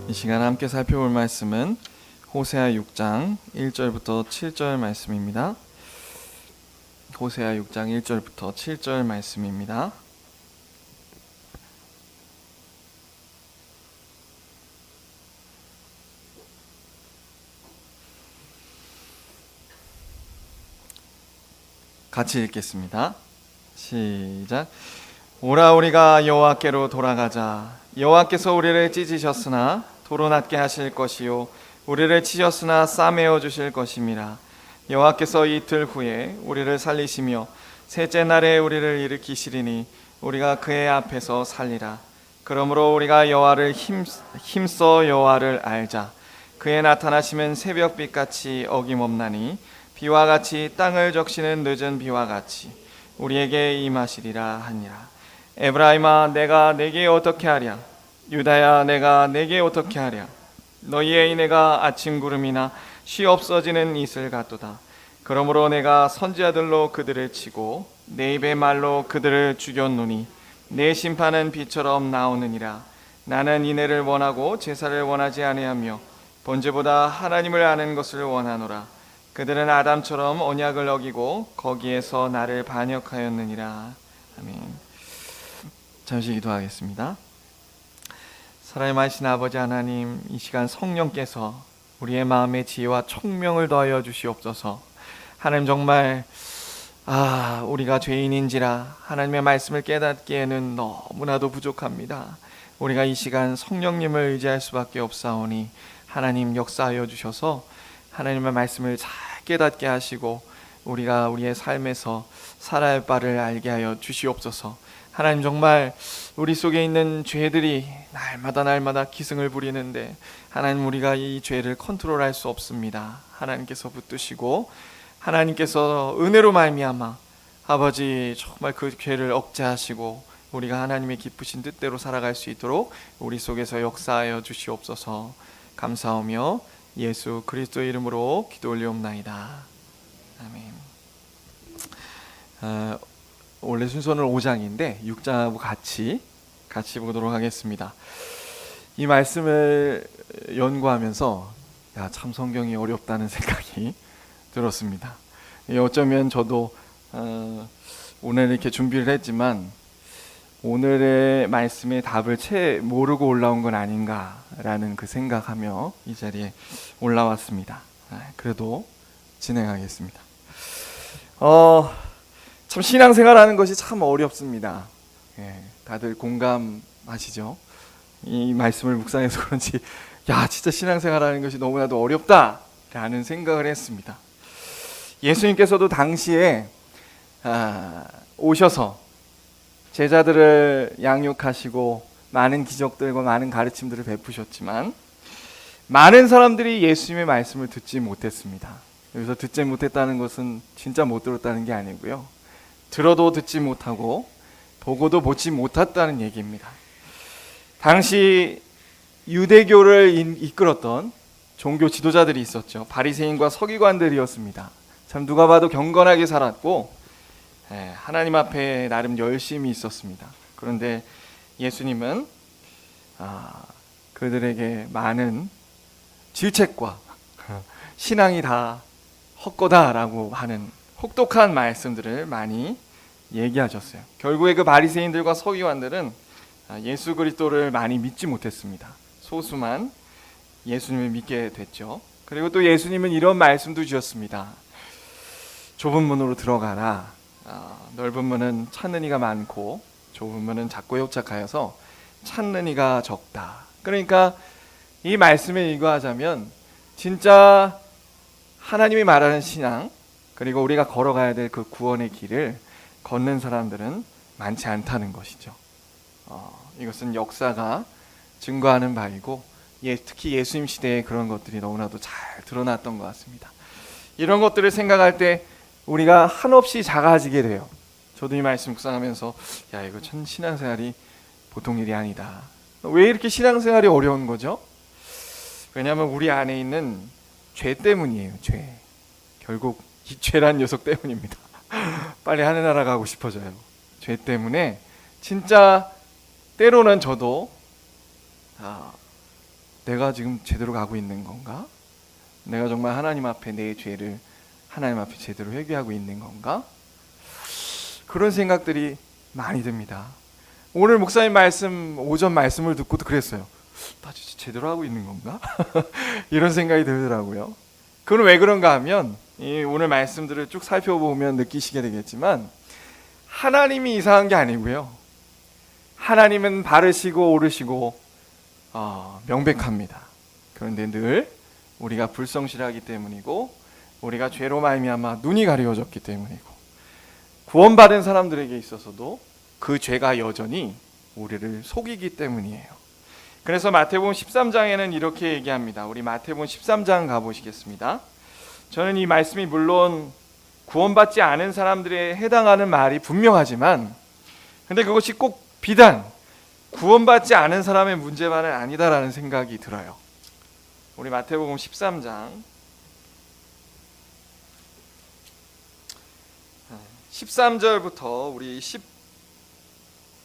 이 시간 함께 살펴볼 말씀은 호세아 6장 1절부터 7절 말씀입니다. 호세아 6장 1절부터 7절 말씀입니다. 같이 읽겠습니다. 시작. 오라 우리가 여호와께로 돌아가자. 여호와께서 우리를 찢으셨으나 도로 낫게 하실 것이요 우리를 치셨으나 싸매어 주실 것임이라. 여호와께서 이틀 후에 우리를 살리시며 셋째 날에 우리를 일으키시리니 우리가 그의 앞에서 살리라. 그러므로 우리가 여호와를 힘써 여호와를 알자. 그의 나타나심은 새벽빛같이 어김없나니 비와 같이 땅을 적시는 늦은 비와 같이 우리에게 임하시리라 하니라. 에브라임아 내가 내게 어떻게 하랴? 유다야 내가 내게 어떻게 하랴? 너희의 인애가 아침 구름이나 쉬 없어지는 이슬 같도다. 그러므로 내가 선지자들로 그들을 치고 내 입의 말로 그들을 죽였노니 내 심판은 비처럼 나오느니라. 나는 인애를 원하고 제사를 원하지 아니하며 번제보다 하나님을 아는 것을 원하노라. 그들은 아담처럼 언약을 어기고 거기에서 나를 반역하였느니라. 아멘. 잠시 기도하겠습니다. 살아계신 아버지 하나님, 이 시간 성령께서 우리의 마음에 지혜와 총명을 더하여 주시옵소서. 하나님 정말 우리가 죄인인지라 하나님의 말씀을 깨닫기에는 너무나도 부족합니다. 우리가 이 시간 성령님을 의지할 수밖에 없사오니 하나님 역사하여 주셔서 하나님의 말씀을 잘 깨닫게 하시고 우리가 우리의 삶에서 살아야 할 바를 알게 하여 주시옵소서. 하나님 정말 우리 속에 있는 죄들이 날마다 기승을 부리는데 하나님 우리가 이 죄를 컨트롤할 수 없습니다. 하나님께서 붙드시고 하나님께서 은혜로 말미암아 아버지 정말 그 죄를 억제하시고 우리가 하나님의 기쁘신 뜻대로 살아갈 수 있도록 우리 속에서 역사하여 주시옵소서. 감사하며 예수 그리스도 이름으로 기도 올리옵나이다. 아멘. 원래 순서는 5장인데 6장하고 같이 보도록 하겠습니다. 이 말씀을 연구하면서 참 성경이 어렵다는 생각이 들었습니다. 어쩌면 저도 오늘 이렇게 준비를 했지만 오늘의 말씀의 답을 채 모르고 올라온 건 아닌가라는 그 생각하며 이 자리에 올라왔습니다. 그래도 진행하겠습니다. 참 신앙생활하는 것이 참 어렵습니다. 다들 공감하시죠? 이 말씀을 묵상해서 그런지 진짜 신앙생활하는 것이 너무나도 어렵다라는 생각을 했습니다. 예수님께서도 당시에 오셔서 제자들을 양육하시고 많은 기적들과 많은 가르침들을 베푸셨지만 많은 사람들이 예수님의 말씀을 듣지 못했습니다. 여기서 듣지 못했다는 것은 진짜 못 들었다는 게 아니고요, 들어도 듣지 못하고 보고도 보지 못했다는 얘기입니다. 당시 유대교를 이끌었던 종교 지도자들이 있었죠. 바리새인과 서기관들이었습니다. 참 누가 봐도 경건하게 살았고 하나님 앞에 나름 열심히 있었습니다. 그런데 예수님은 그들에게 많은 질책과 신앙이 다 헛거다라고 하는 혹독한 말씀들을 많이 얘기하셨어요. 결국에 그 바리새인들과 서기관들은 예수 그리스도를 많이 믿지 못했습니다. 소수만 예수님을 믿게 됐죠. 그리고 또 예수님은 이런 말씀도 주셨습니다. 좁은 문으로 들어가라. 넓은 문은 찾는 이가 많고 좁은 문은 작고 협착하여서 찾는 이가 적다. 그러니까 이 말씀에 일과하자면 진짜 하나님이 말하는 신앙, 그리고 우리가 걸어가야 될 그 구원의 길을 걷는 사람들은 많지 않다는 것이죠. 이것은 역사가 증거하는 바이고 특히 예수님 시대에 그런 것들이 너무나도 잘 드러났던 것 같습니다. 이런 것들을 생각할 때 우리가 한없이 작아지게 돼요. 저도 이 말씀 묵상하면서 이거 참 신앙생활이 보통 일이 아니다. 왜 이렇게 신앙생활이 어려운 거죠? 왜냐하면 우리 안에 있는 죄 때문이에요. 죄. 결국 이 죄란 녀석 때문입니다. 빨리 하늘나라 가고 싶어져요. 죄 때문에 진짜 때로는 저도 내가 지금 제대로 가고 있는 건가? 내가 정말 하나님 앞에 내 죄를 하나님 앞에 제대로 회개하고 있는 건가? 그런 생각들이 많이 듭니다. 오늘 목사님 말씀, 오전 말씀을 듣고도 그랬어요. 나 진짜 제대로 하고 있는 건가? 이런 생각이 들더라고요. 그건 왜 그런가 하면 이 오늘 말씀들을 쭉 살펴보면 느끼시게 되겠지만 하나님이 이상한 게 아니고요. 하나님은 바르시고 옳으시고 명백합니다. 그런데 늘 우리가 불성실하기 때문이고 우리가 죄로 말미암아 눈이 가려워졌기 때문이고 구원받은 사람들에게 있어서도 그 죄가 여전히 우리를 속이기 때문이에요. 그래서 마태복음 13장에는 이렇게 얘기합니다. 우리 마태복음 13장 가보시겠습니다. 저는 이 말씀이 물론 구원받지 않은 사람들에 해당하는 말이 분명하지만 근데 그것이 꼭 비단 구원받지 않은 사람의 문제만은 아니다라는 생각이 들어요. 우리 마태복음 13장 13절부터 우리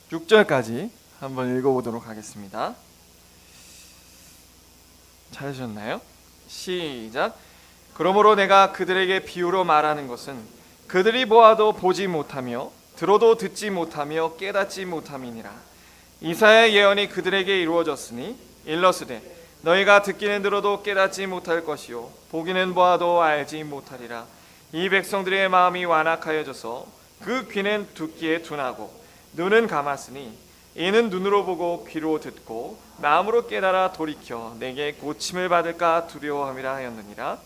16절까지 한번 읽어보도록 하겠습니다. 찾으셨나요? 시작. 그러므로 내가 그들에게 비유로 말하는 것은 그들이 보아도 보지 못하며 들어도 듣지 못하며 깨닫지 못함이니라. 이사야의 예언이 그들에게 이루어졌으니 일러스되 너희가 듣기는 들어도 깨닫지 못할 것이요 보기는 보아도 알지 못하리라. 이 백성들의 마음이 완악하여져서 그 귀는 듣기에 둔하고 눈은 감았으니 이는 눈으로 보고 귀로 듣고 마음으로 깨달아 돌이켜 내게 고침을 받을까 두려워함이라 하였느니라.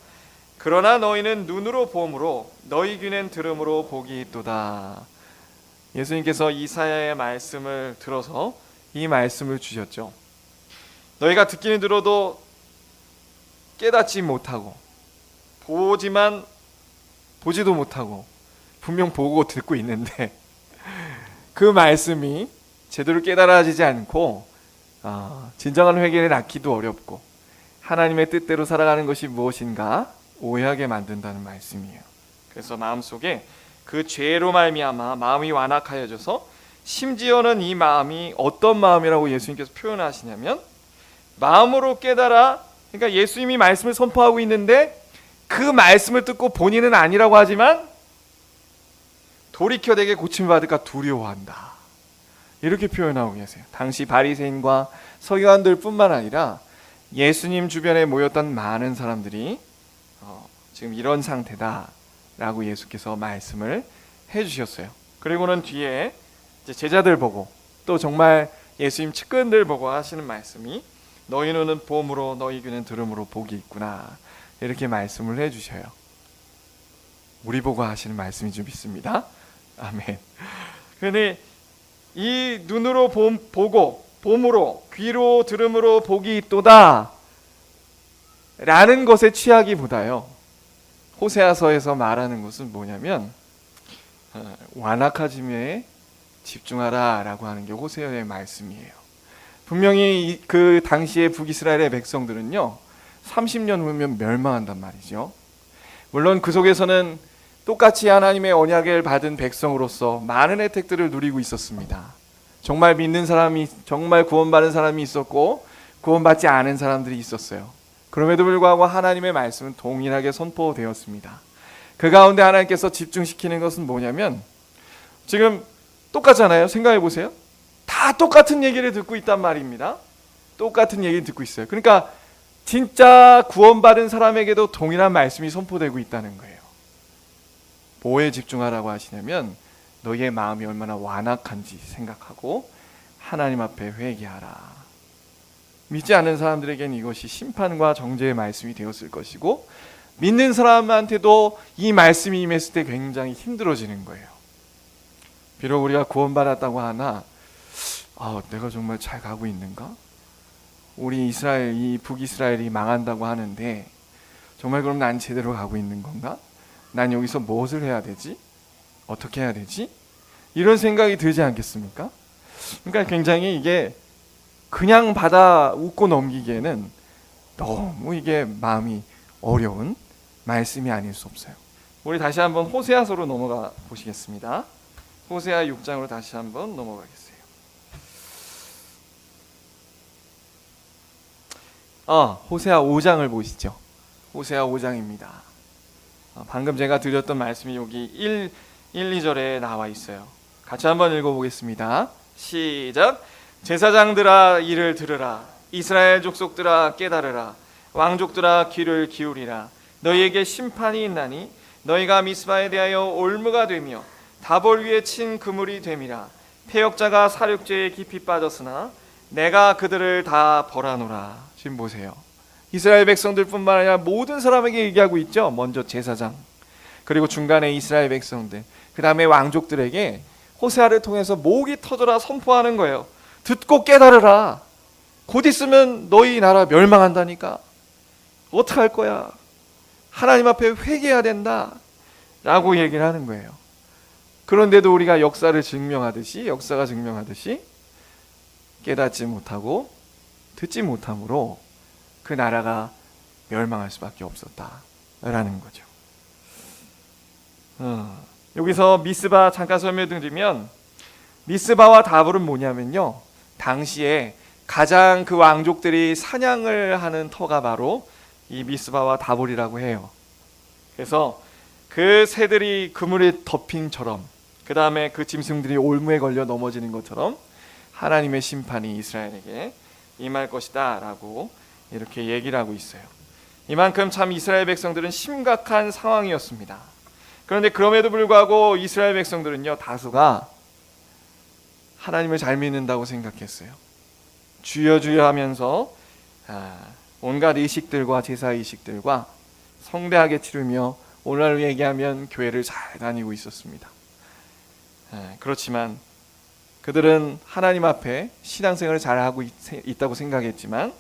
그러나 너희는 눈으로 보므로 너희 귀는 들음으로 복이 있도다. 예수님께서 이사야의 말씀을 들어서 이 말씀을 주셨죠. 너희가 듣기는 들어도 깨닫지 못하고 보지도 못하고 분명 보고 듣고 있는데 그 말씀이 제대로 깨달아지지 않고 진정한 회개를 낳기도 어렵고 하나님의 뜻대로 살아가는 것이 무엇인가 오해하게 만든다는 말씀이에요. 그래서 마음속에 그 죄로 말미암아 마음이 완악하여져서 심지어는 이 마음이 어떤 마음이라고 예수님께서 표현하시냐면 마음으로 깨달아, 그러니까 예수님이 말씀을 선포하고 있는데 그 말씀을 듣고 본인은 아니라고 하지만 돌이켜 내게 고침을 받을까 두려워한다. 이렇게 표현하고 계세요. 당시 바리새인과 서기관들 뿐만 아니라 예수님 주변에 모였던 많은 사람들이 지금 이런 상태다라고 예수께서 말씀을 해주셨어요. 그리고는 뒤에 이제 제자들 보고 또 정말 예수님 측근들 보고 하시는 말씀이 너희 눈은 봄으로 너희 귀는 들음으로 복이 있구나 이렇게 말씀을 해주셔요. 우리 보고 하시는 말씀이 좀 있습니다. 아멘. 그런데 이 눈으로 보고 봄으로 귀로 들음으로 복이 있도다 라는 것에 취하기보다요 호세아서에서 말하는 것은 뭐냐면 완악하짐에 집중하라 라고 하는 게 호세아의 말씀이에요. 분명히 그 당시의 북이스라엘의 백성들은요 30년 후면 멸망한단 말이죠. 물론 그 속에서는 똑같이 하나님의 언약을 받은 백성으로서 많은 혜택들을 누리고 있었습니다. 정말 믿는 사람이, 정말 구원받은 사람이 있었고 구원받지 않은 사람들이 있었어요. 그럼에도 불구하고 하나님의 말씀은 동일하게 선포되었습니다. 그 가운데 하나님께서 집중시키는 것은 뭐냐면 지금 똑같잖아요. 생각해 보세요. 다 똑같은 얘기를 듣고 있단 말입니다. 똑같은 얘기를 듣고 있어요. 그러니까 진짜 구원받은 사람에게도 동일한 말씀이 선포되고 있다는 거예요. 뭐에 집중하라고 하시냐면 너희의 마음이 얼마나 완악한지 생각하고 하나님 앞에 회개하라. 믿지 않는 사람들에게는 이것이 심판과 정죄의 말씀이 되었을 것이고 믿는 사람한테도 이 말씀이 임했을 때 굉장히 힘들어지는 거예요. 비록 우리가 구원받았다고 하나 내가 정말 잘 가고 있는가? 우리 이스라엘, 이 북이스라엘이 망한다고 하는데 정말 그럼 난 제대로 가고 있는 건가? 난 여기서 무엇을 해야 되지? 어떻게 해야 되지? 이런 생각이 들지 않겠습니까? 그러니까 굉장히 이게 그냥 받아 웃고 넘기기에는 너무 이게 마음이 어려운 말씀이 아닐 수 없어요. 우리 다시 한번 호세아서로 넘어가 보시겠습니다. 호세아 6장으로 다시 한번 넘어가겠어요. 호세아 5장을 보시죠. 호세아 5장입니다. 방금 제가 드렸던 말씀이 여기 1, 2절에 나와 있어요. 같이 한번 읽어보겠습니다. 시작. 제사장들아 이를 들으라. 이스라엘 족속들아 깨달으라. 왕족들아 귀를 기울이라. 너희에게 심판이 있나니 너희가 미스바에 대하여 올무가 되며 다볼 위에 친 그물이 됨이라. 패역자가 사륙죄에 깊이 빠졌으나 내가 그들을 다 벌하노라. 지금 보세요. 이스라엘 백성들뿐만 아니라 모든 사람에게 얘기하고 있죠. 먼저 제사장, 그리고 중간에 이스라엘 백성들, 그 다음에 왕족들에게 호세아를 통해서 목이 터져라 선포하는 거예요. 듣고 깨달으라. 곧 있으면 너희 나라 멸망한다니까. 어떡할 거야? 하나님 앞에 회개해야 된다 라고 얘기를 하는 거예요. 그런데도 우리가 역사가 증명하듯이 깨닫지 못하고 듣지 못함으로 그 나라가 멸망할 수밖에 없었다라는 거죠. 여기서 미스바 잠깐 설명드리면, 미스바와 다볼은 뭐냐면요, 당시에 가장 그 왕족들이 사냥을 하는 터가 바로 이 미스바와 다볼이라고 해요. 그래서 그 새들이 그물에 덮인처럼, 그 다음에 그 짐승들이 올무에 걸려 넘어지는 것처럼 하나님의 심판이 이스라엘에게 임할 것이다 라고 이렇게 얘기를 하고 있어요. 이만큼 참 이스라엘 백성들은 심각한 상황이었습니다. 그런데 그럼에도 불구하고 이스라엘 백성들은요, 다수가 하나님을 잘 믿는다고 생각했어요. 주여 주여 하면서 온갖 의식들과 제사 의식들과 성대하게 치르며 오늘날로 얘기하면 교회를 잘 다니고 있었습니다. 그렇지만 그들은 하나님 앞에 신앙생활을 잘하고 있다고 생각했지만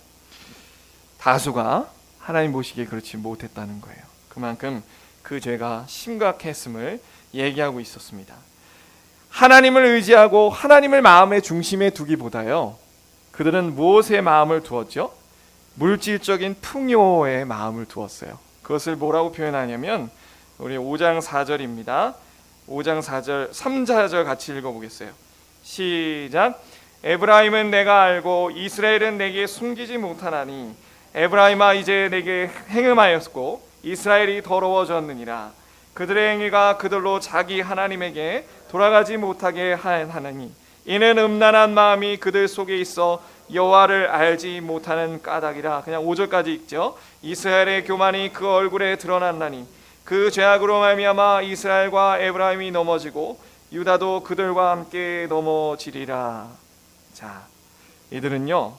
다수가 하나님 보시기에 그렇지 못했다는 거예요. 그만큼 그 죄가 심각했음을 얘기하고 있었습니다. 하나님을 의지하고 하나님을 마음의 중심에 두기보다요, 그들은 무엇에 마음을 두었죠? 물질적인 풍요에 마음을 두었어요. 그것을 뭐라고 표현하냐면, 우리 5장 4절입니다. 5장 4절, 3절 같이 읽어보겠어요. 시작. 에브라임은 내가 알고 이스라엘은 내게 숨기지 못하나니 에브라임아 이제 내게 행음하였고 이스라엘이 더러워졌느니라. 그들의 행위가 그들로 자기 하나님에게 돌아가지 못하게 하나니 이는 음란한 마음이 그들 속에 있어 여호와를 알지 못하는 까닭이라. 그냥 5절까지 읽죠. 이스라엘의 교만이 그 얼굴에 드러났나니 그 죄악으로 말미암아 이스라엘과 에브라임이 넘어지고 유다도 그들과 함께 넘어지리라. 자, 이들은요,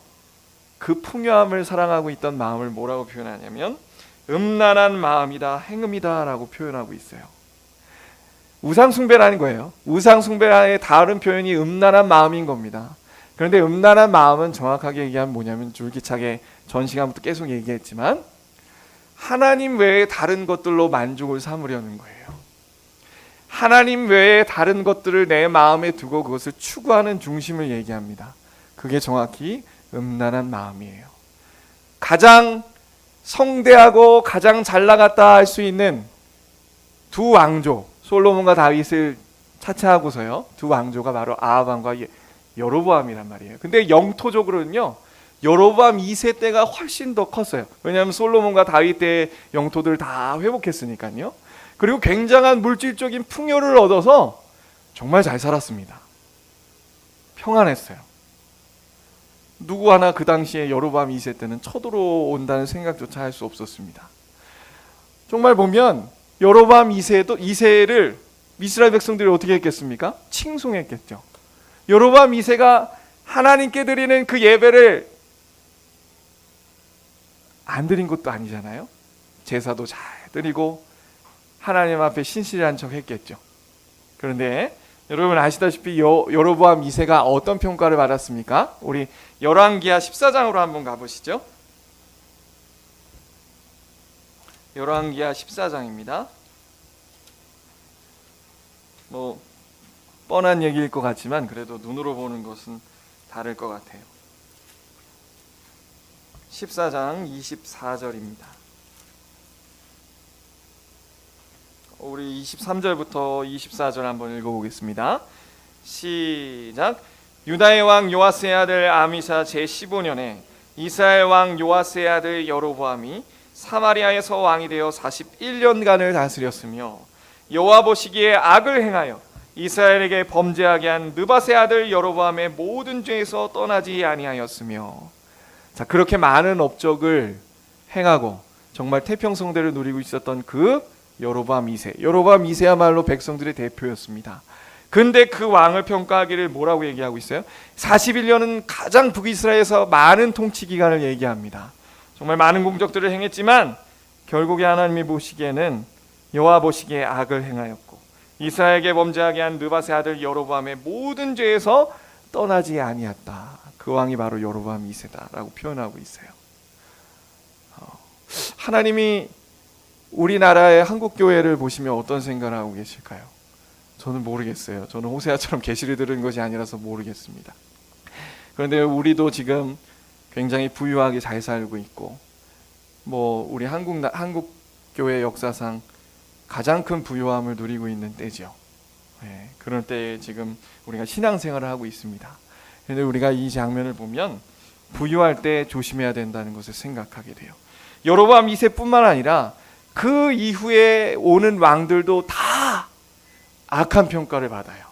그 풍요함을 사랑하고 있던 마음을 뭐라고 표현하냐면 음란한 마음이다, 행음이다 라고 표현하고 있어요. 우상숭배라는 거예요. 우상숭배의 다른 표현이 음란한 마음인 겁니다. 그런데 음란한 마음은 정확하게 얘기하면 뭐냐면, 줄기차게 전 시간부터 계속 얘기했지만 하나님 외에 다른 것들로 만족을 삼으려는 거예요. 하나님 외에 다른 것들을 내 마음에 두고 그것을 추구하는 중심을 얘기합니다. 그게 정확히 음란한 마음이에요. 가장 성대하고 가장 잘 나갔다 할 수 있는 두 왕조, 솔로몬과 다윗을 차치하고서요, 두 왕조가 바로 아합왕과 여로보암이란 말이에요. 근데 영토적으로는요, 여로보암 2세 때가 훨씬 더 컸어요. 왜냐하면 솔로몬과 다윗 때의 영토들을 다 회복했으니까요. 그리고 굉장한 물질적인 풍요를 얻어서 정말 잘 살았습니다. 평안했어요. 누구 하나 그 당시에 여로보암 2세 때는 쳐들어온다는 생각조차 할 수 없었습니다. 정말 보면 여로보암 2세를 이스라엘 백성들이 어떻게 했겠습니까? 칭송했겠죠. 여로보암 2세가 하나님께 드리는 그 예배를 안 드린 것도 아니잖아요. 제사도 잘 드리고 하나님 앞에 신실한 척 했겠죠. 그런데 여러분 아시다시피 여로보암 2세가 어떤 평가를 받았습니까? 우리 열왕기하 14장으로 한번 가보시죠. 열왕기하 14장입니다. 뭐 뻔한 얘기일 것 같지만 그래도 눈으로 보는 것은 다를 것 같아요. 14장 24절입니다. 우리 23절부터 24절 한번 읽어보겠습니다. 시작. 유다의 왕 요아스의 아들 아미사 제15년에 이스라엘 왕 요아스의 아들 여로보암이 사마리아에서 왕이 되어 41년간을 다스렸으며 여호와 보시기에 악을 행하여 이스라엘에게 범죄하게 한 느밧의 아들 여로보암의 모든 죄에서 떠나지 아니하였으며. 자, 그렇게 많은 업적을 행하고 정말 태평성대를 누리고 있었던 그 여로보암 2세. 여로보암 2세야말로 백성들의 대표였습니다. 근데 그 왕을 평가하기를 뭐라고 얘기하고 있어요? 41년은 가장 북이스라엘에서 많은 통치 기간을 얘기합니다. 정말 많은 공적들을 행했지만 결국에 하나님이 보시기에는 여호와 보시기에 악을 행하였고 이스라엘에게 범죄하게 한 느밧의 아들 여로보암의 모든 죄에서 떠나지 아니했다. 그 왕이 바로 여로보암 2세다라고 표현하고 있어요. 하나님이 우리나라의 한국교회를 보시면 어떤 생각을 하고 계실까요? 저는 모르겠어요. 저는 호세아처럼 계시를 들은 것이 아니라서 모르겠습니다. 그런데 우리도 지금 굉장히 부유하게 잘 살고 있고, 우리 한국 교회 역사상 가장 큰 부유함을 누리고 있는 때죠. 네, 그럴 때에 지금 우리가 신앙생활을 하고 있습니다. 그런데 우리가 이 장면을 보면 부유할 때 조심해야 된다는 것을 생각하게 돼요. 여로보암 2세뿐만 아니라 그 이후에 오는 왕들도 다 악한 평가를 받아요.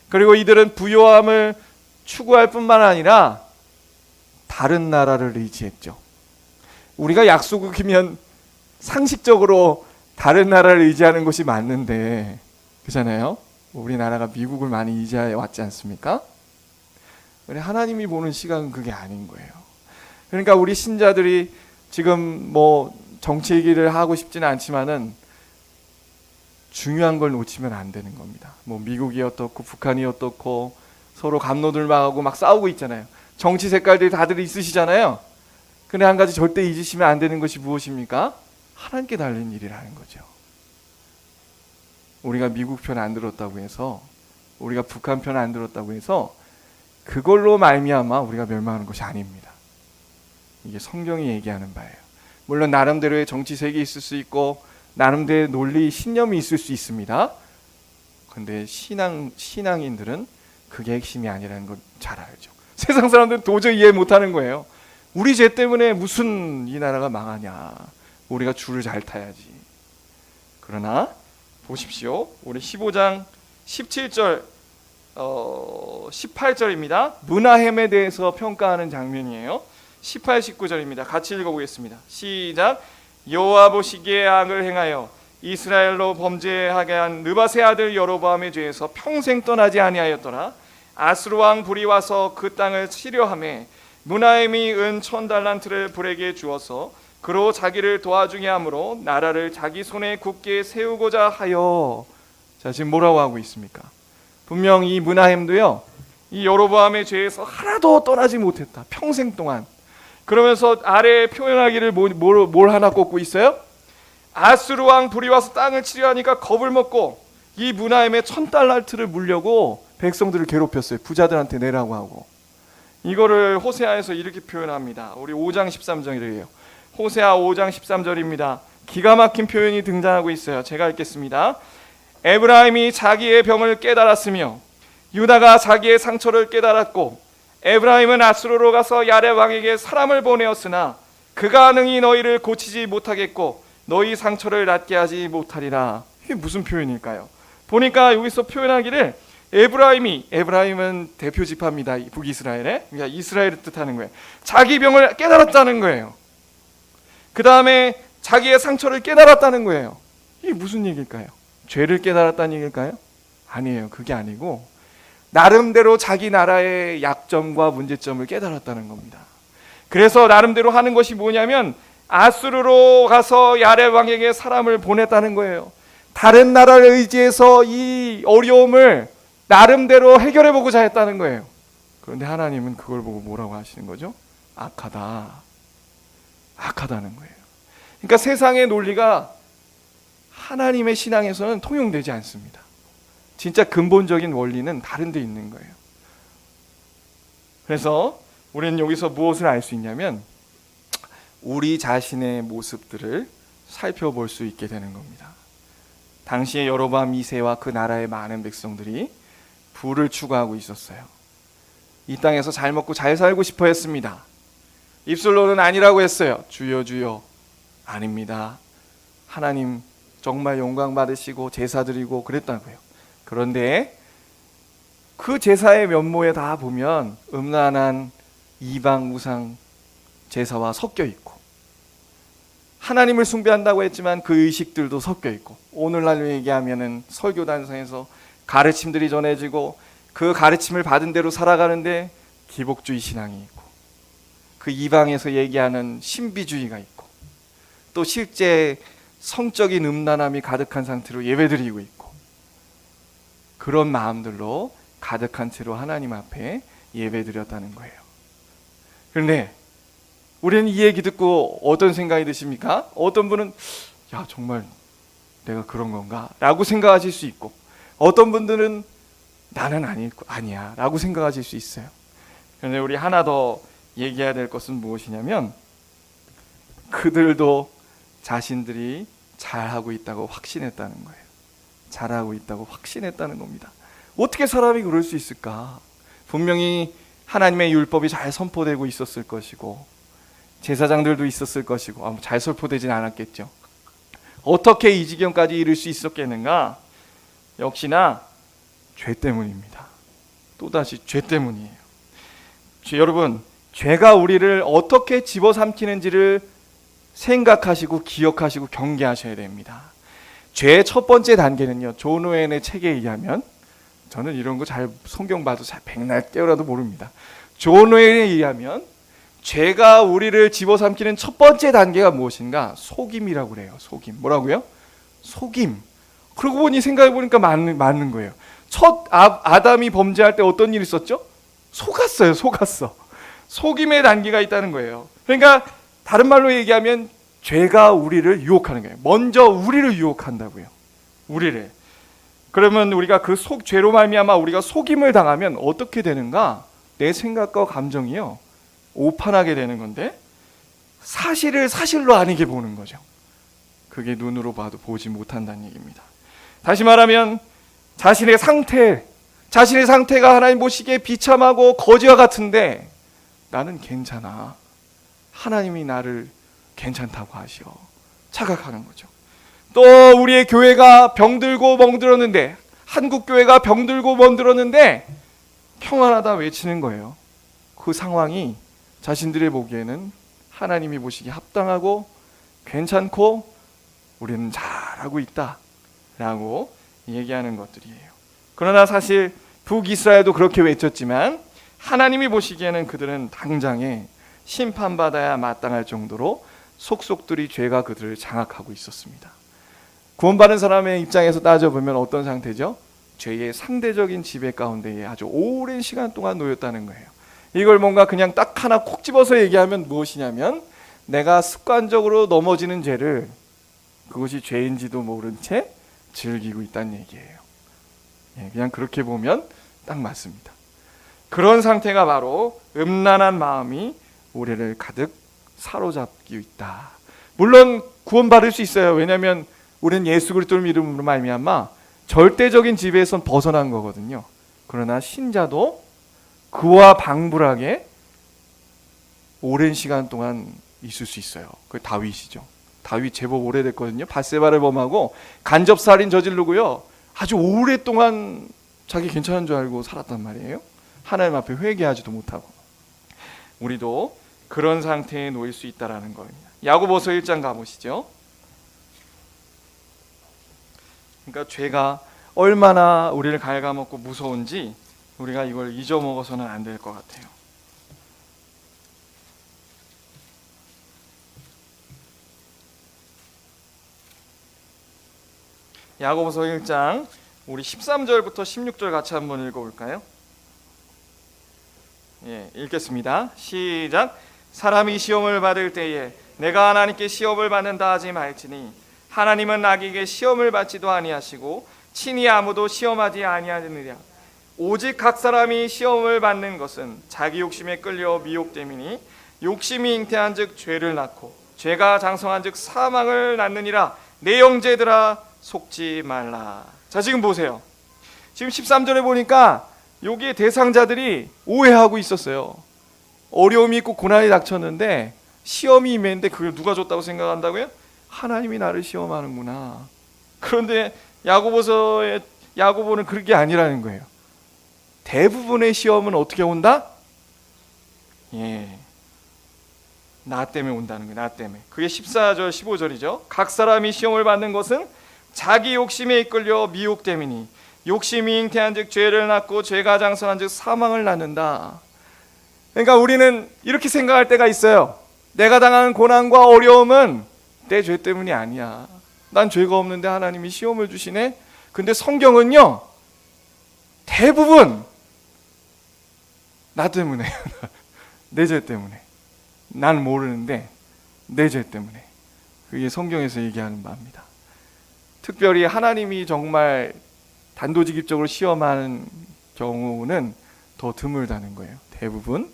그리고 이들은 부유함을 추구할 뿐만 아니라 다른 나라를 의지했죠. 우리가 약속이면 상식적으로 다른 나라를 의지하는 것이 맞는데, 그렇잖아요. 우리나라가 미국을 많이 의지해 왔지 않습니까? 하나님이 보는 시각은 그게 아닌 거예요. 그러니까 우리 신자들이 지금 정치 얘기를 하고 싶지는 않지만은 중요한 걸 놓치면 안 되는 겁니다. 미국이 어떻고 북한이 어떻고 서로 갑노들막하고 막 싸우고 있잖아요. 정치 색깔들이 다들 있으시잖아요. 근데 한 가지 절대 잊으시면 안 되는 것이 무엇입니까? 하나님께 달린 일이라는 거죠. 우리가 미국 편 안 들었다고 해서, 우리가 북한 편 안 들었다고 해서 그걸로 말미암아 우리가 멸망하는 것이 아닙니다. 이게 성경이 얘기하는 바예요. 물론 나름대로의 정치색이 있을 수 있고 나름대로의 논리 신념이 있을 수 있습니다. 그런데 신앙인들은 그게 핵심이 아니라는 걸 잘 알죠. 세상 사람들은 도저히 이해 못하는 거예요. 우리 죄 때문에 무슨 이 나라가 망하냐. 우리가 줄을 잘 타야지. 그러나 보십시오. 우리 15장 17절 18절입니다. 문하햄에 대해서 평가하는 장면이에요. 18, 19절입니다. 같이 읽어보겠습니다. 시작. 여호와 보시기에 악을 행하여 이스라엘로 범죄하게 한 느밧의 아들 여로보암의 죄에서 평생 떠나지 아니하였더라. 아수르 왕 불이 와서 그 땅을 치려하매 문하햄이 은 1000달란트를 불에게 주어서 그로 자기를 도와주게 하므로 나라를 자기 손에 굳게 세우고자 하여. 자, 지금 뭐라고 하고 있습니까? 분명 이 문하햄도요, 이 여로보암의 죄에서 하나도 떠나지 못했다. 평생 동안. 그러면서 아래에 표현하기를 뭘 하나 꽂고 있어요? 아수르 왕 불이 와서 땅을 치려하니까 겁을 먹고 이 문하햄의 1000달란트를 물려고 백성들을 괴롭혔어요. 부자들한테 내라고 하고. 이거를 호세아에서 이렇게 표현합니다. 우리 5장 13절이에요. 호세아 5장 13절입니다. 기가 막힌 표현이 등장하고 있어요. 제가 읽겠습니다. 에브라임이 자기의 병을 깨달았으며 유다가 자기의 상처를 깨달았고 에브라임은 아수르로 가서 야레 왕에게 사람을 보내었으나 그가 능히 너희를 고치지 못하겠고 너희 상처를 낫게 하지 못하리라. 이게 무슨 표현일까요? 보니까 여기서 표현하기를 에브라임은 대표 지파입니다. 북이스라엘에. 그러니까 이스라엘을 뜻하는 거예요. 자기 병을 깨달았다는 거예요. 그 다음에 자기의 상처를 깨달았다는 거예요. 이게 무슨 얘기일까요? 죄를 깨달았다는 얘기일까요? 아니에요. 그게 아니고 나름대로 자기 나라의 약점과 문제점을 깨달았다는 겁니다. 그래서 나름대로 하는 것이 뭐냐면 아수르로 가서 야레 왕에게 사람을 보냈다는 거예요. 다른 나라를 의지해서 이 어려움을 나름대로 해결해 보고자 했다는 거예요. 그런데 하나님은 그걸 보고 뭐라고 하시는 거죠? 악하다. 악하다는 거예요. 그러니까 세상의 논리가 하나님의 신앙에서는 통용되지 않습니다. 진짜 근본적인 원리는 다른 데 있는 거예요. 그래서 우리는 여기서 무엇을 알 수 있냐면 우리 자신의 모습들을 살펴볼 수 있게 되는 겁니다. 당시에 여로보암 2세와 그 나라의 많은 백성들이 부를 추구하고 있었어요. 이 땅에서 잘 먹고 잘 살고 싶어 했습니다. 입술로는 아니라고 했어요. 주여 주여. 아닙니다. 하나님 정말 영광 받으시고 제사 드리고 그랬다고요. 그런데 그 제사의 면모에 다 보면 음란한 이방 우상 제사와 섞여 있고, 하나님을 숭배한다고 했지만 그 의식들도 섞여 있고, 오늘날로 얘기하면은 설교단상에서 가르침들이 전해지고 그 가르침을 받은 대로 살아가는데 기복주의 신앙이 있고, 그 이방에서 얘기하는 신비주의가 있고, 또 실제 성적인 음란함이 가득한 상태로 예배드리고 있고, 그런 마음들로 가득한 채로 하나님 앞에 예배드렸다는 거예요. 그런데 우리는 이 얘기 듣고 어떤 생각이 드십니까? 어떤 분은 야 정말 내가 그런 건가? 라고 생각하실 수 있고, 어떤 분들은 나는 아니야 라고 생각하실 수 있어요. 그런데 우리 하나 더 얘기해야 될 것은 무엇이냐면, 그들도 자신들이 잘하고 있다고 확신했다는 거예요. 잘하고 있다고 확신했다는 겁니다. 어떻게 사람이 그럴 수 있을까? 분명히 하나님의 율법이 잘 선포되고 있었을 것이고, 제사장들도 있었을 것이고, 잘 선포되진 않았겠죠. 어떻게 이 지경까지 이를 수 있었겠는가? 역시나 죄 때문입니다. 또다시 죄 때문이에요. 여러분, 죄가 우리를 어떻게 집어삼키는지를 생각하시고 기억하시고 경계하셔야 됩니다. 죄의 첫 번째 단계는요, 존 오웬의 책에 의하면, 저는 이런 거 잘 성경 봐도 잘 백날 깨어나도 모릅니다. 존 오웬에 의하면 죄가 우리를 집어삼키는 첫 번째 단계가 무엇인가? 속임이라고 그래요. 속임. 뭐라고요? 속임. 그러고 보니 생각해 보니까 맞는 거예요. 첫 아담이 범죄할 때 어떤 일이 있었죠? 속았어요. 속았어. 속임의 단계가 있다는 거예요. 그러니까 다른 말로 얘기하면 죄가 우리를 유혹하는 거예요. 먼저 우리를 유혹한다고요. 우리를. 그러면 우리가 그 죄로 말미암아 우리가 속임을 당하면 어떻게 되는가? 내 생각과 감정이요, 오판하게 되는 건데, 사실을 사실로 아니게 보는 거죠. 그게 눈으로 봐도 보지 못한다는 얘기입니다. 다시 말하면 자신의 상태가 하나님 보시기에 비참하고 거지와 같은데 나는 괜찮아, 하나님이 나를 괜찮다고 하시오, 착각하는 거죠. 또 우리의 교회가 병들고 멍들었는데, 한국 교회가 병들고 멍들었는데 평안하다 외치는 거예요. 그 상황이 자신들이 보기에는 하나님이 보시기에 합당하고 괜찮고 우리는 잘하고 있다라고 얘기하는 것들이에요. 그러나 사실 북이스라엘도 그렇게 외쳤지만 하나님이 보시기에는 그들은 당장에 심판받아야 마땅할 정도로 속속들이 죄가 그들을 장악하고 있었습니다. 구원받은 사람의 입장에서 따져보면 어떤 상태죠? 죄의 상대적인 지배 가운데에 아주 오랜 시간 동안 놓였다는 거예요. 이걸 뭔가 그냥 딱 하나 콕 집어서 얘기하면 무엇이냐면, 내가 습관적으로 넘어지는 죄를 그것이 죄인지도 모른 채 즐기고 있다는 얘기예요. 그냥 그렇게 보면 딱 맞습니다. 그런 상태가 바로 음란한 마음이 우리를 가득 사로잡고 있다. 물론 구원받을 수 있어요. 왜냐하면 우리는 예수 그리스도를 믿음으로 말미암아 절대적인 지배에선 벗어난 거거든요. 그러나 신자도 그와 방불하게 오랜 시간 동안 있을 수 있어요. 그게 다윗이죠. 다윗 제법 오래됐거든요. 밧세바를 범하고 간접살인 저지르고요, 아주 오랫동안 자기 괜찮은 줄 알고 살았단 말이에요. 하나님 앞에 회개하지도 못하고. 우리도 그런 상태에 놓일 수 있다는 겁니다. 야고보서 1장 가보시죠. 그러니까 죄가 얼마나 우리를 갉아먹고 무서운지 우리가 이걸 잊어먹어서는 안 될 것 같아요. 야고보서 1장 우리 13절부터 16절 같이 한번 읽어볼까요? 읽겠습니다. 시작. 사람이 시험을 받을 때에 내가 하나님께 시험을 받는다 하지 말지니 하나님은 악에게 시험을 받지도 아니하시고 친히 아무도 시험하지 아니하느니라. 오직 각 사람이 시험을 받는 것은 자기 욕심에 끌려 미혹됨이니 욕심이 잉태한즉 죄를 낳고 죄가 장성한즉 사망을 낳느니라. 내 형제들아 속지 말라. 자, 지금 보세요. 지금 13절에 보니까 여기에 대상자들이 오해하고 있었어요. 어려움이 있고 고난이 닥쳤는데 시험이 임했는데 그걸 누가 줬다고 생각한다고요? 하나님이 나를 시험하는구나. 그런데 야고보는 그게 아니라는 거예요. 대부분의 시험은 어떻게 온다? 나 때문에 온다는 거예요. 나 때문에. 그게 14절 15절이죠. 각 사람이 시험을 받는 것은 자기 욕심에 이끌려 미혹됨이니 욕심이 잉태한 즉 죄를 낳고 죄가 장성한 즉 사망을 낳는다. 그러니까 우리는 이렇게 생각할 때가 있어요. 내가 당하는 고난과 어려움은 내 죄 때문이 아니야. 난 죄가 없는데 하나님이 시험을 주시네. 근데 성경은요, 대부분 나 때문에 내 죄 때문에. 난 모르는데 내 죄 때문에. 그게 성경에서 얘기하는 바입니다. 특별히 하나님이 정말 단도직입적으로 시험하는 경우는 더 드물다는 거예요. 대부분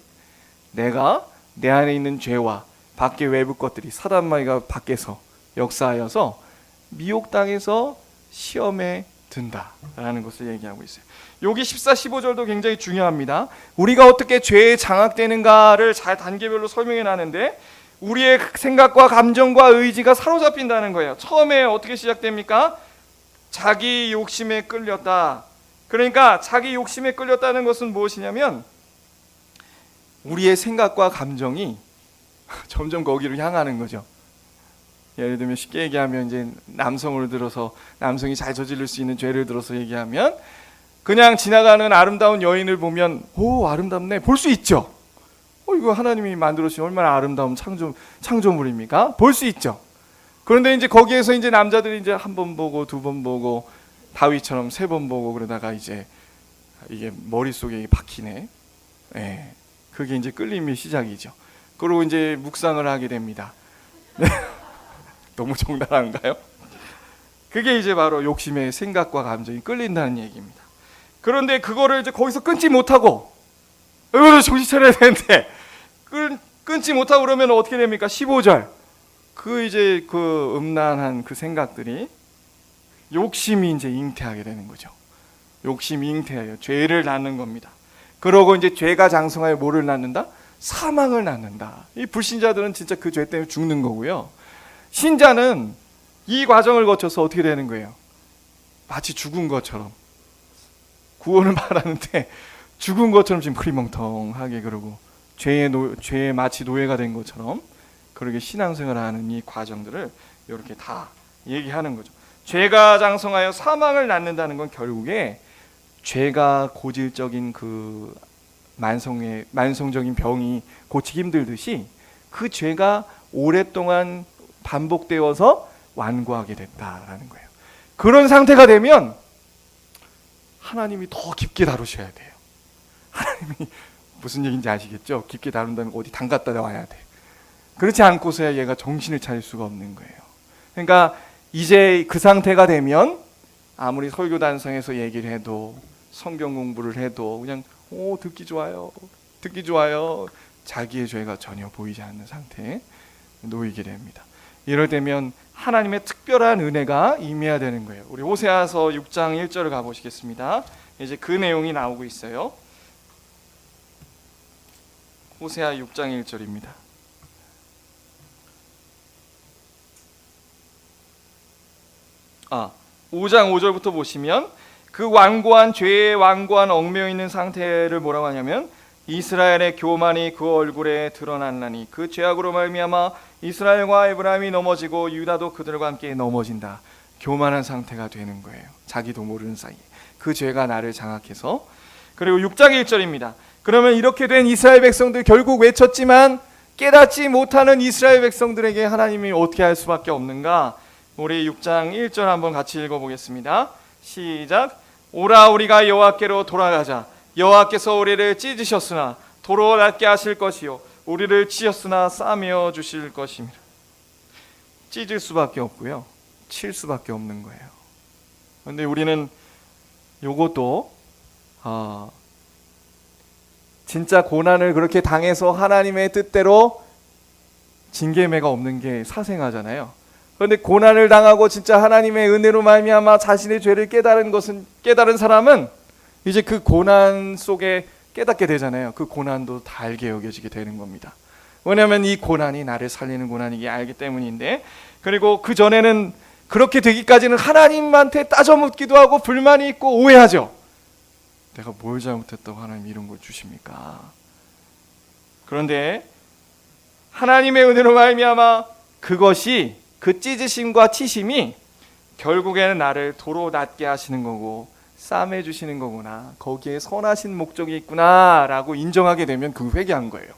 내가 내 안에 있는 죄와 밖의 외부 것들이 사단마귀가 밖에서 역사하여서 미혹당해서 시험에 든다라는 것을 얘기하고 있어요. 여기 14, 15절도 굉장히 중요합니다. 우리가 어떻게 죄에 장악되는가를 잘 단계별로 설명해 놨는데 우리의 생각과 감정과 의지가 사로잡힌다는 거예요. 처음에 어떻게 시작됩니까? 자기 욕심에 끌렸다. 그러니까 자기 욕심에 끌렸다는 것은 무엇이냐면 우리의 생각과 감정이 점점 거기로 향하는 거죠. 예를 들면 쉽게 얘기하면 이제 남성을 들어서 남성이 잘 저지를 수 있는 죄를 들어서 얘기하면 그냥 지나가는 아름다운 여인을 보면 오 아름답네 볼 수 있죠. 이거 하나님이 만들어주신 얼마나 아름다운 창조물입니까? 볼 수 있죠. 그런데 이제 거기에서 이제 남자들이 이제 한 번 보고 두 번 보고 다윗처럼 세 번 보고 그러다가 이제 이게 머릿속에 박히네. 그게 이제 끌림의 시작이죠. 그리고 이제 묵상을 하게 됩니다. 너무 정당한가요? 그게 이제 바로 욕심의 생각과 감정이 끌린다는 얘기입니다. 그런데 그거를 이제 거기서 끊지 못하고 이거를 정신 차려야 되는데 끊지 못하고 그러면 어떻게 됩니까? 15절 이제 그 음란한 그 생각들이 욕심이 이제 잉태하게 되는 거죠. 욕심이 잉태하여 죄를 낳는 겁니다. 그러고 이제 죄가 장성하여 뭐를 낳는다? 사망을 낳는다. 이 불신자들은 진짜 그 죄 때문에 죽는 거고요. 신자는 이 과정을 거쳐서 어떻게 되는 거예요? 마치 죽은 것처럼 구원을 말하는데 죽은 것처럼 지금 흐리멍텅하게 그러고 죄에 마치 노예가 된 것처럼 그렇게 신앙생활을 하는 이 과정들을 이렇게 다 얘기하는 거죠. 죄가 장성하여 사망을 낳는다는 건 결국에 죄가 고질적인 그 만성적인 병이 고치기 힘들듯이 그 죄가 오랫동안 반복되어서 완고하게 됐다라는 거예요. 그런 상태가 되면 하나님이 더 깊게 다루셔야 돼요. 하나님이 무슨 얘기인지 아시겠죠? 깊게 다룬다는 거 어디 담갔다 나와야 돼. 그렇지 않고서야 얘가 정신을 차릴 수가 없는 거예요. 그러니까 이제 그 상태가 되면 아무리 설교단성에서 얘기를 해도 성경 공부를 해도 그냥 듣기 좋아요 자기의 죄가 전혀 보이지 않는 상태에 놓이게 됩니다. 이럴 때면 하나님의 특별한 은혜가 임해야 되는 거예요. 우리 호세아서 6장 1절을 가보시겠습니다. 이제 그 내용이 나오고 있어요. 호세아 6장 1절입니다. 아, 5장 5절부터 보시면 그 완고한 죄에 완고한 얽매여 있는 상태를 뭐라고 하냐면 이스라엘의 교만이 그 얼굴에 드러났나니 그 죄악으로 말미암아 이스라엘과 에브라임이 넘어지고 유다도 그들과 함께 넘어진다. 교만한 상태가 되는 거예요. 자기도 모르는 사이에 그 죄가 나를 장악해서. 그리고 6장 1절입니다. 그러면 이렇게 된 이스라엘 백성들 결국 외쳤지만 깨닫지 못하는 이스라엘 백성들에게 하나님이 어떻게 할 수밖에 없는가? 우리 6장 1절 한번 같이 읽어보겠습니다. 시작. 오라 우리가 여호와께로 돌아가자. 여호와께서 우리를 찢으셨으나 도로 낫게 하실 것이요 우리를 치셨으나 싸매어 주실 것입니다. 찢을 수밖에 없고요, 칠 수밖에 없는 거예요. 그런데 우리는 요것도 진짜 고난을 그렇게 당해서 하나님의 뜻대로 징계매가 없는 게 사생하잖아요. 그런데 고난을 당하고 진짜 하나님의 은혜로 말미암아 자신의 죄를 깨달은 사람은 이제 그 고난 속에 깨닫게 되잖아요. 그 고난도 달게 여겨지게 되는 겁니다. 왜냐하면 이 고난이 나를 살리는 고난이기 알기 때문인데, 그리고 그 전에는 그렇게 되기까지는 하나님한테 따져 묻기도 하고 불만이 있고 오해하죠. 내가 뭘 잘못했다고 하나님 이런 걸 주십니까? 그런데 하나님의 은혜로 말미암아 그것이, 그 찢으심과 치심이 결국에는 나를 도로 낫게 하시는 거고 싸매 주시는 거구나, 거기에 선하신 목적이 있구나 라고 인정하게 되면 그 회개한 거예요.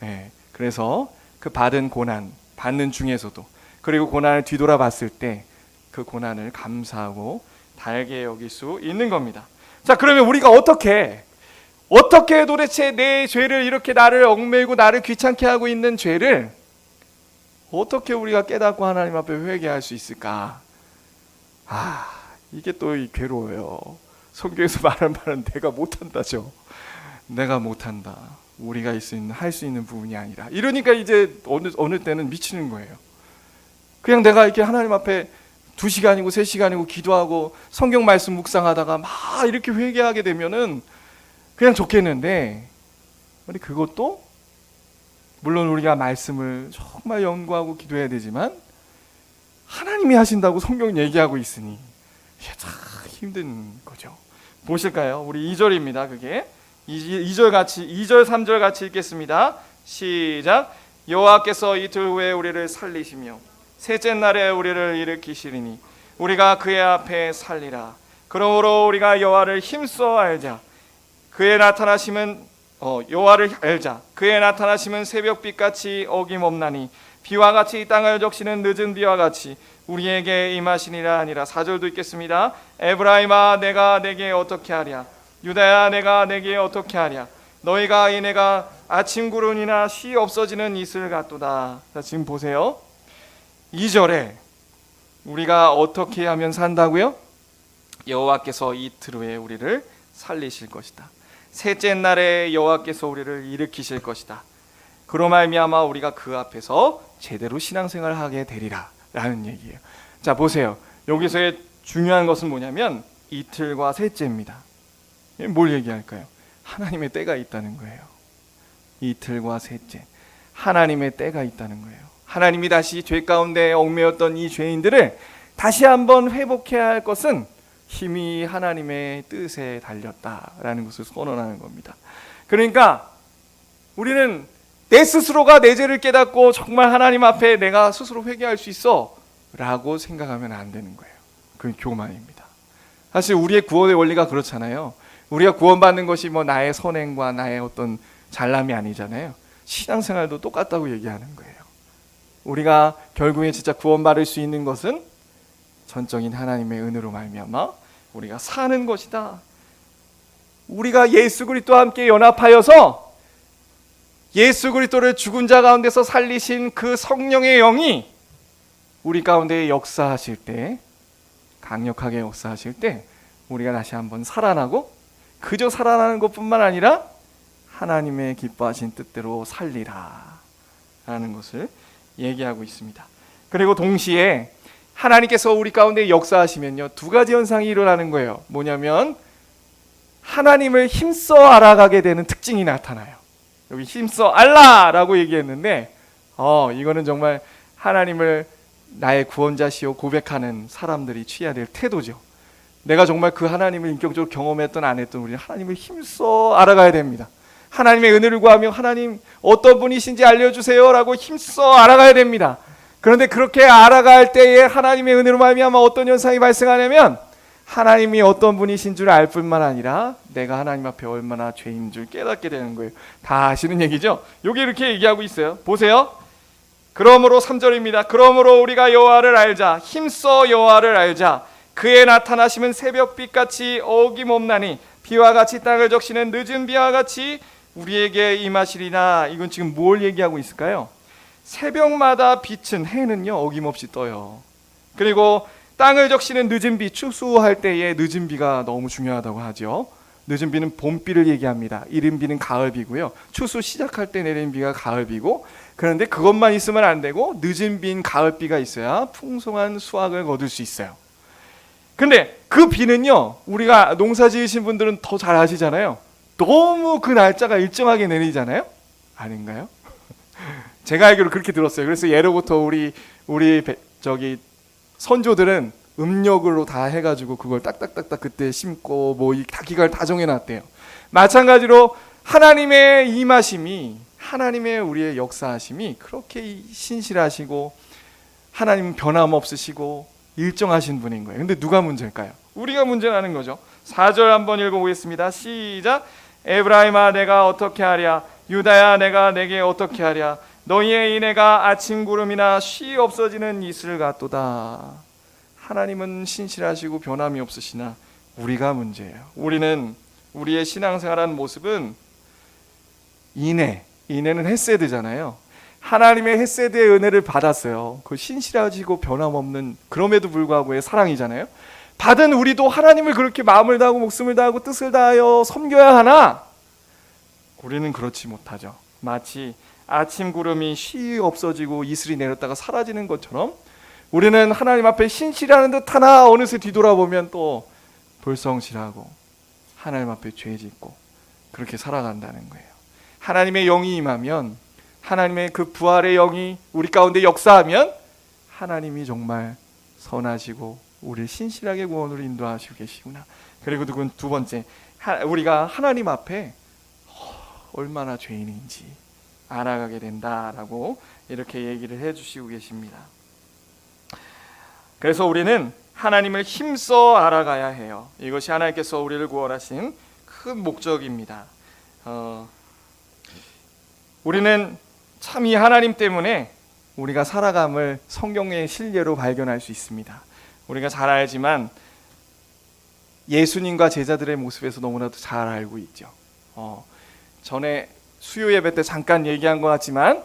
네, 그래서 그 받은 고난, 받는 중에서도, 그리고 고난을 뒤돌아봤을 때 그 고난을 감사하고 달게 여길 수 있는 겁니다. 자, 그러면 우리가 어떻게 도대체 내 죄를, 이렇게 나를 얽매이고 나를 귀찮게 하고 있는 죄를 어떻게 우리가 깨닫고 하나님 앞에 회개할 수 있을까? 이게 또 괴로워요. 성경에서 말한 말은 내가 못한다죠. 내가 못한다. 우리가 할 수 있는 부분이 아니라. 이러니까 이제 어느 때는 미치는 거예요. 그냥 내가 이렇게 하나님 앞에 2시간이고 3시간이고 기도하고 성경 말씀 묵상하다가 막 이렇게 회개하게 되면은 그냥 좋겠는데, 그것도 물론 우리가 말씀을 정말 연구하고 기도해야 되지만 하나님이 하신다고 성경 얘기하고 있으니 이게 참 힘든 거죠. 보실까요? 우리 2절입니다. 그게 2절 3절 같이 읽겠습니다. 시작. 여호와께서 이틀 후에 우리를 살리시며 셋째 날에 우리를 일으키시리니 우리가 그의 앞에 살리라. 그러므로 우리가 여호와를 힘써 알자. 여호와를 알자. 그의 나타나심은 새벽빛같이 어김없나니 비와 같이 땅을 적시는 늦은 비와 같이 우리에게 임하시니라 하니라. 4절도 읽겠습니다. 에브라임아 내가 내게 어떻게 하랴. 유다야 내가 내게 어떻게 하랴. 너희가 이내가 아침 구름이나 쉬 없어지는 이슬 같도다. 자, 지금 보세요. 2절에 우리가 어떻게 하면 산다고요? 여호와께서 이틀 후에 우리를 살리실 것이다. 셋째 날에 여호와께서 우리를 일으키실 것이다. 그로 말미암아 우리가 그 앞에서 제대로 신앙생활을 하게 되리라 라는 얘기예요. 자, 보세요. 여기서의 중요한 것은 뭐냐면 이틀과 셋째입니다. 뭘 얘기할까요? 하나님의 때가 있다는 거예요. 이틀과 셋째, 하나님의 때가 있다는 거예요. 하나님이 다시 죄 가운데 얽매였던 이 죄인들을 다시 한번 회복해야 할 것은 힘이 하나님의 뜻에 달렸다라는 것을 선언하는 겁니다. 그러니까 우리는 내 스스로가 내 죄를 깨닫고 정말 하나님 앞에 내가 스스로 회개할 수 있어 라고 생각하면 안 되는 거예요. 그건 교만입니다. 사실 우리의 구원의 원리가 그렇잖아요. 우리가 구원받는 것이 뭐 나의 선행과 나의 어떤 잘남이 아니잖아요. 신앙생활도 똑같다고 얘기하는 거예요. 우리가 결국에 진짜 구원받을 수 있는 것은 전적인 하나님의 은혜로 말미암아 우리가 사는 것이다. 우리가 예수 그리스도와 함께 연합하여서 예수 그리스도를 죽은 자 가운데서 살리신 그 성령의 영이 우리 가운데 역사하실 때, 강력하게 역사하실 때 우리가 다시 한번 살아나고, 그저 살아나는 것뿐만 아니라 하나님의 기뻐하신 뜻대로 살리라 라는 것을 얘기하고 있습니다. 그리고 동시에 하나님께서 우리 가운데 역사하시면요, 2가지 현상이 일어나는 거예요. 뭐냐면 하나님을 힘써 알아가게 되는 특징이 나타나요. 여기 힘써 알라라고 얘기했는데 이거는 정말 하나님을 나의 구원자시오 고백하는 사람들이 취해야 될 태도죠. 내가 정말 그 하나님을 인격적으로 경험했던 안 했던 우리는 하나님을 힘써 알아가야 됩니다. 하나님의 은혜를 구하며 하나님 어떤 분이신지 알려주세요 라고 힘써 알아가야 됩니다. 그런데 그렇게 알아갈 때에 하나님의 은혜로 말미암아 어떤 현상이 발생하냐면 하나님이 어떤 분이신 줄 알 뿐만 아니라 내가 하나님 앞에 얼마나 죄인 줄 깨닫게 되는 거예요. 다 아시는 얘기죠? 여기 이렇게 얘기하고 있어요. 보세요. 그러므로 3절입니다. 그러므로 우리가 여호와를 알자. 힘써 여호와를 알자. 그의 나타나심은 새벽빛같이 어김없나니 비와 같이 땅을 적시는 늦은 비와 같이 우리에게 임하시리나. 이건 지금 뭘 얘기하고 있을까요? 새벽마다 빛은 해는요 어김없이 떠요. 그리고 땅을 적시는 늦은 비, 추수할 때의 늦은 비가 너무 중요하다고 하죠. 늦은 비는 봄비를 얘기합니다. 이른 비는 가을비고요. 추수 시작할 때 내리는 비가 가을비고, 그런데 그것만 있으면 안 되고 늦은 비인 가을비가 있어야 풍성한 수확을 거둘 수 있어요. 근데 그 비는요, 우리가 농사 지으신 분들은 더 잘 아시잖아요. 너무 그 날짜가 일정하게 내리잖아요? 아닌가요? 제가 알기로 그렇게 들었어요. 그래서 예로부터 우리 선조들은 음력으로 다 해가지고 그걸 딱딱딱딱 그때 심고 뭐 다 기간을 다 정해놨대요. 마찬가지로 하나님의 임하심이, 하나님의 우리의 역사하심이 그렇게 신실하시고 하나님은 변함없으시고 일정하신 분인 거예요. 근데 누가 문제일까요? 우리가 문제라는 거죠. 4절 한번 읽어보겠습니다. 시작. 에브라임아 내가 어떻게 하랴, 유다야 내가 내게 어떻게 하랴, 너희의 인애가 아침 구름이나 쉬 없어지는 이슬 같도다. 하나님은 신실하시고 변함이 없으시나 우리가 문제예요. 우리는 우리의 신앙생활하는 모습은 인애는 헤세드잖아요. 하나님의 헤세드의 은혜를 받았어요. 그 신실하시고 변함없는, 그럼에도 불구하고의 사랑이잖아요. 받은 우리도 하나님을 그렇게 마음을 다하고 목숨을 다하고 뜻을 다하여 섬겨야 하나? 우리는 그렇지 못하죠. 마치 아침 구름이 쉬 없어지고 이슬이 내렸다가 사라지는 것처럼 우리는 하나님 앞에 신실하는 듯 하나 어느새 뒤돌아보면 또 불성실하고 하나님 앞에 죄 짓고 그렇게 살아간다는 거예요. 하나님의 영이 임하면, 하나님의 그 부활의 영이 우리 가운데 역사하면 하나님이 정말 선하시고 우리를 신실하게 구원으로 인도하시고 계시구나. 그리고 두 번째, 우리가 하나님 앞에 얼마나 죄인인지 알아가게 된다라고 이렇게 얘기를 해주시고 계십니다. 그래서 우리는 하나님을 힘써 알아가야 해요. 이것이 하나님께서 우리를 구원하신 큰 목적입니다. 우리는 참 이 하나님 때문에 우리가 살아감을 성경의 실례로 발견할 수 있습니다. 우리가 잘 알지만 예수님과 제자들의 모습에서 너무나도 잘 알고 있죠. 전에 수요 예배 때 잠깐 얘기한 것 같지만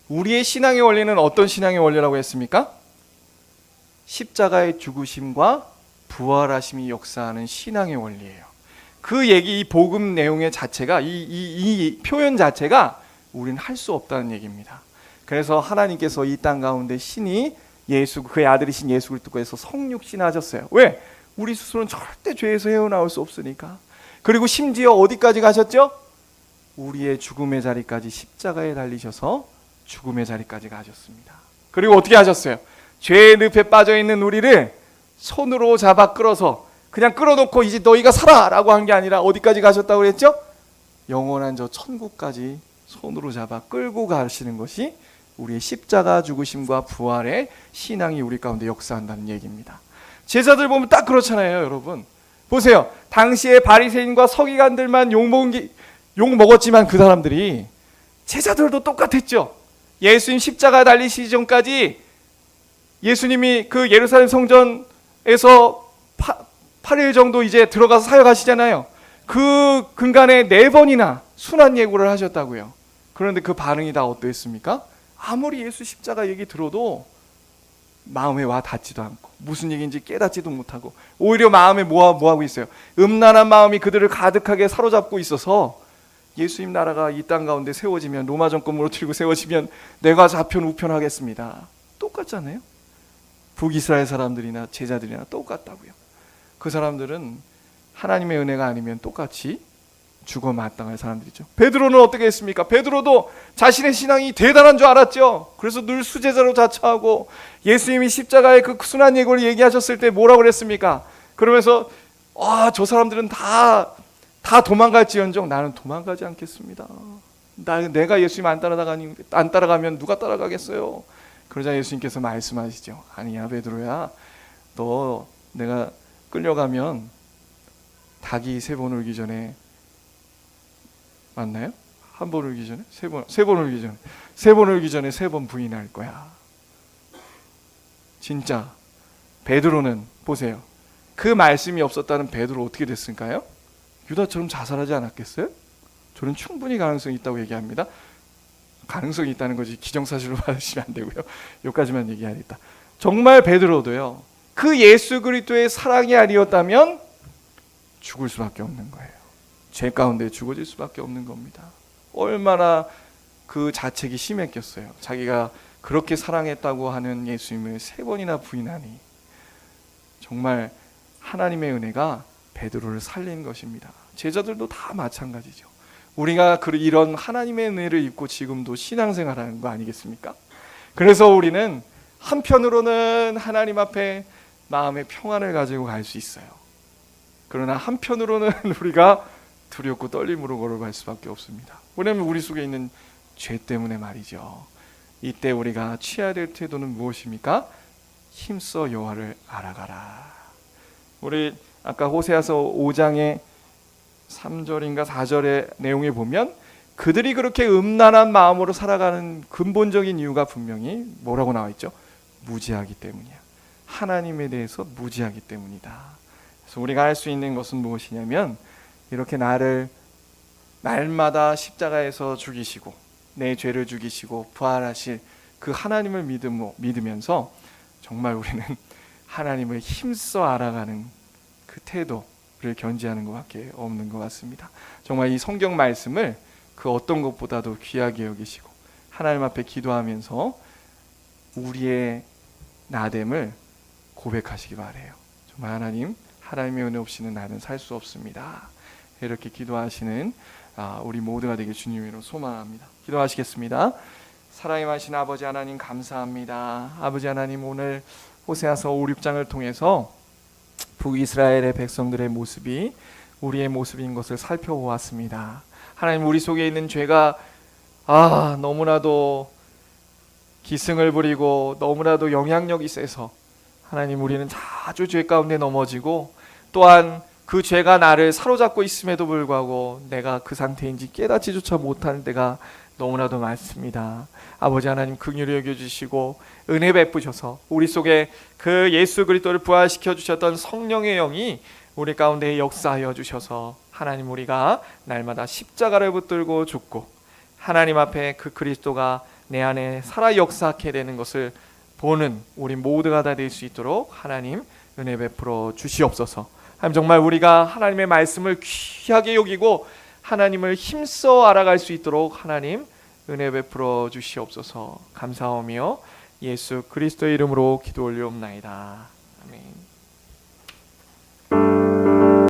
우리의 신앙의 원리는 어떤 신앙의 원리라고 했습니까? 십자가의 죽으심과 부활하심이 역사하는 신앙의 원리예요. 그 얘기, 이 복음 내용의 자체가, 이 표현 자체가 우리는 할 수 없다는 얘기입니다. 그래서 하나님께서 이 땅 가운데 신이 예수, 그의 아들이신 예수 그리스도께서 성육신 하셨어요. 왜? 우리 스스로는 절대 죄에서 헤어나올 수 없으니까. 그리고 심지어 어디까지 가셨죠? 우리의 죽음의 자리까지 십자가에 달리셔서 죽음의 자리까지 가셨습니다. 그리고 어떻게 하셨어요? 죄의 늪에 빠져있는 우리를 손으로 잡아 끌어서 그냥 끌어놓고 이제 너희가 살아 라고 한 게 아니라 어디까지 가셨다고 그랬죠? 영원한 저 천국까지 손으로 잡아 끌고 가시는 것이 우리의 십자가 죽으심과 부활의 신앙이 우리 가운데 역사한다는 얘기입니다. 제자들 보면 딱 그렇잖아요. 여러분 보세요. 당시에 바리새인과 서기관들만 욕먹었지만 그 사람들이, 제자들도 똑같았죠. 예수님 십자가 달리시기 전까지 예수님이 그 예루살렘 성전에서 8일 정도 이제 들어가서 사역하시잖아요. 그 근간에 4번이나 순환 예고를 하셨다고요. 그런데 그 반응이 다 어떠했습니까? 아무리 예수 십자가 얘기 들어도 마음에 와 닿지도 않고 무슨 얘기인지 깨닫지도 못하고 오히려 마음에 뭐하고 있어요? 음란한 마음이 그들을 가득하게 사로잡고 있어서 예수님 나라가 이 땅 가운데 세워지면, 로마 정권 무너뜨리고 세워지면 내가 좌편 우편하겠습니다. 똑같잖아요. 북이스라엘 사람들이나 제자들이나 똑같다고요. 그 사람들은 하나님의 은혜가 아니면 똑같이 죽어 마땅할 사람들이죠. 베드로는 어떻게 했습니까? 베드로도 자신의 신앙이 대단한 줄 알았죠. 그래서 늘 수제자로 자처하고 예수님이 십자가의 그 순환 예고를 얘기하셨을 때 뭐라고 그랬습니까? 그러면서 저 사람들은 다 도망갈지언정 나는 도망가지 않겠습니다. 내가 예수님 안 따라가면 누가 따라가겠어요? 그러자 예수님께서 말씀하시죠. 아니야 베드로야, 너 내가 끌려가면 닭이 3번 울기 전에, 맞나요? 한 번 울기 전에? 3번 울기 전에, 3번 울기 전에 3번 부인할 거야. 진짜 베드로는 보세요. 그 말씀이 없었다는 베드로 어떻게 됐을까요? 유다처럼 자살하지 않았겠어요? 저는 충분히 가능성이 있다고 얘기합니다. 가능성이 있다는 거지 기정사실로 받으시면 안 되고요. 여기까지만 얘기하겠다. 정말 베드로도요, 그 예수 그리스도의 사랑이 아니었다면 죽을 수밖에 없는 거예요. 죄 가운데 죽어질 수밖에 없는 겁니다. 얼마나 그 자책이 심했겠어요. 자기가 그렇게 사랑했다고 하는 예수님을 3번이나 부인하니. 정말 하나님의 은혜가 베드로를 살린 것입니다. 제자들도 다 마찬가지죠. 우리가 이런 하나님의 은혜를 입고 지금도 신앙생활하는 거 아니겠습니까? 그래서 우리는 한편으로는 하나님 앞에 마음의 평안을 가지고 갈 수 있어요. 그러나 한편으로는 우리가 두렵고 떨림으로 걸어갈 수밖에 없습니다. 왜냐하면 우리 속에 있는 죄 때문에 말이죠. 이때 우리가 취해야 될 태도는 무엇입니까? 힘써 여호와를 알아가라. 우리 아까 호세아서 5장의 3절인가 4절의 내용에 보면 그들이 그렇게 음란한 마음으로 살아가는 근본적인 이유가 분명히 뭐라고 나와 있죠? 무지하기 때문이야. 하나님에 대해서 무지하기 때문이다. 그래서 우리가 할 수 있는 것은 무엇이냐면 이렇게 나를 날마다 십자가에서 죽이시고 내 죄를 죽이시고 부활하실 그 하나님을 믿으면서 정말 우리는 하나님을 힘써 알아가는 그 태도를 견지하는 것밖에 없는 것 같습니다. 정말 이 성경 말씀을 그 어떤 것보다도 귀하게 여기시고 하나님 앞에 기도하면서 우리의 나됨을 고백하시기 바라요. 정말 하나님의 은혜 없이는 나는 살 수 없습니다. 이렇게 기도하시는 우리 모두가 되길 주님으로 소망합니다. 기도하시겠습니다. 사랑이 많으신 아버지 하나님 감사합니다. 아버지 하나님, 오늘 호세아서 5, 6장을 통해서 북이스라엘의 백성들의 모습이 우리의 모습인 것을 살펴보았습니다. 하나님, 우리 속에 있는 죄가 너무나도 기승을 부리고 너무나도 영향력이 세서 하나님, 우리는 자주 죄 가운데 넘어지고 또한 그 죄가 나를 사로잡고 있음에도 불구하고 내가 그 상태인지 깨닫지조차 못하는 때가 너무나도 많습니다. 아버지 하나님, 긍휼히 여겨주시고 은혜 베푸셔서 우리 속에 그 예수 그리스도를 부활시켜 주셨던 성령의 영이 우리 가운데 역사하여 주셔서 하나님, 우리가 날마다 십자가를 붙들고 죽고 하나님 앞에 그 그리스도가 내 안에 살아 역사하게 되는 것을 보는 우리 모두가 다 될 수 있도록 하나님 은혜 베풀어 주시옵소서. 하나님, 정말 우리가 하나님의 말씀을 귀하게 여기고 하나님을 힘써 알아갈 수 있도록 하나님 은혜 베풀어 주시옵소서. 감사하며 예수 그리스도의 이름으로 기도 올리옵나이다. 아멘.